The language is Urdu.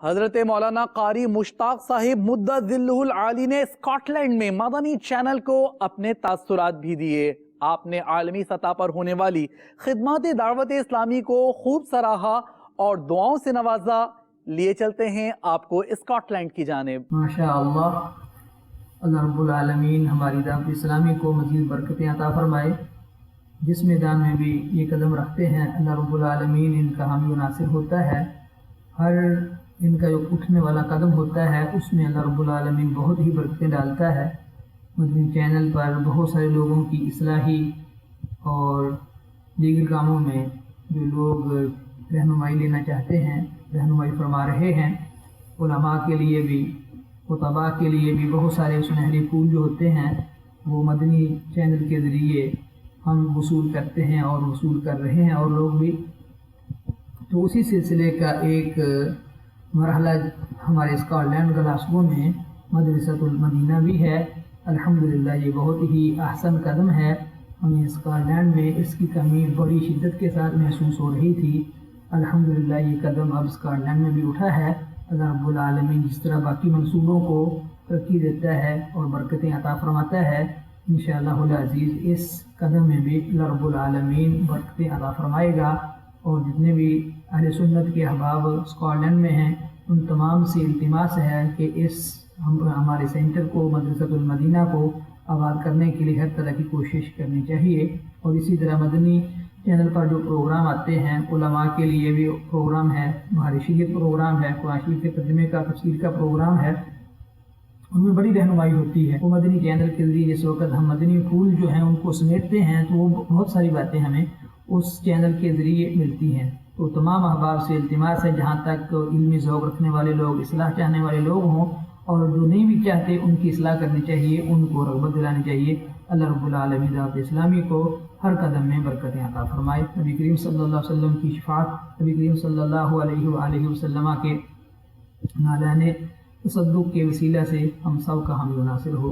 حضرت مولانا قاری مشتاق صاحب مدت ذلہ العالی نے اسکاٹ لینڈ میں مدنی چینل کو اپنے تاثرات بھی دیے۔ آپ نے عالمی سطح پر ہونے والی خدمات دعوت اسلامی کو خوب سراہا اور دعاؤں سے نوازا۔ لیے چلتے ہیں آپ کو اسکاٹ لینڈ کی جانب۔ ماشاءاللہ، اللہ رب العالمین ہماری دعوت اسلامی کو مزید برکتیں عطا فرمائے۔ جس میدان میں بھی یہ قدم رکھتے ہیں اللہ رب العالمین ان کا حامی و ناصر ہوتا ہے۔ ہر ان کا جو اٹھنے والا قدم ہوتا ہے اس میں اللہ رب العالمین بہت ہی برکتیں ڈالتا ہے۔ مدنی چینل پر بہت سارے لوگوں کی اصلاحی اور دیگر کاموں میں جو لوگ رہنمائی لینا چاہتے ہیں رہنمائی فرما رہے ہیں۔ علماء کے لیے بھی، خطباء کے لیے بھی بہت سارے سنہری پھول جو ہوتے ہیں وہ مدنی چینل کے ذریعے ہم وصول کرتے ہیں اور وصول کر رہے ہیں اور لوگ بھی۔ تو اسی سلسلے کا ایک مرحلہ ہمارے اسکاٹ لینڈ گلاسگو میں مدرسۃ المدینہ بھی ہے۔ الحمدللہ یہ بہت ہی احسن قدم ہے۔ ہمیں اسکاٹ لینڈ میں اس کی کمی بڑی شدت کے ساتھ محسوس ہو رہی تھی۔ الحمدللہ یہ قدم اب اسکاٹ لینڈ میں بھی اٹھا ہے۔ اللہ رب العالمین جس طرح باقی منصوبوں کو ترقی دیتا ہے اور برکتیں عطا فرماتا ہے، انشاءاللہ العزیز اس قدم میں بھی اللہ رب العالمین برکتیں عطا فرمائے گا۔ اور جتنے بھی اہل سنت کے احباب اسکاٹ لینڈ میں ہیں ان تمام سے التماس ہے کہ اس ہمارے سینٹر کو مدرسۃ المدینہ کو آباد کرنے کے لیے ہر طرح کی کوشش کرنی چاہیے۔ اور اسی طرح مدنی چینل پر جو پروگرام آتے ہیں علماء کے لیے بھی پروگرام ہے، بہار شریعت پروگرام ہے، قرآن شریف کے ترجمے کا تفسیر کا پروگرام ہے، ان میں بڑی رہنمائی ہوتی ہے۔ وہ مدنی چینل کے ذریعے جس وقت ہم مدنی پھول جو ہیں ان کو سمیٹتے ہیں تو وہ بہت ساری باتیں ہمیں اس چینل کے ذریعے ملتی ہیں۔ تو تمام احباب سے التماس ہے جہاں تک علمی ذوق رکھنے والے لوگ، اصلاح چاہنے والے لوگ ہوں اور جو نہیں بھی چاہتے ان کی اصلاح کرنی چاہیے، ان کو رغبت دلانی چاہیے۔ اللہ رب العالمین دعوت اسلامی کو ہر قدم میں برکتیں عطا فرمائے۔ نبی کریم صلی اللہ علیہ وسلم کی شفاعت، نبی کریم صلی اللہ علیہ وآلہ وسلم کے نالان تصدق کے وسیلہ سے ہم سب کا حامی و ناصر ہو۔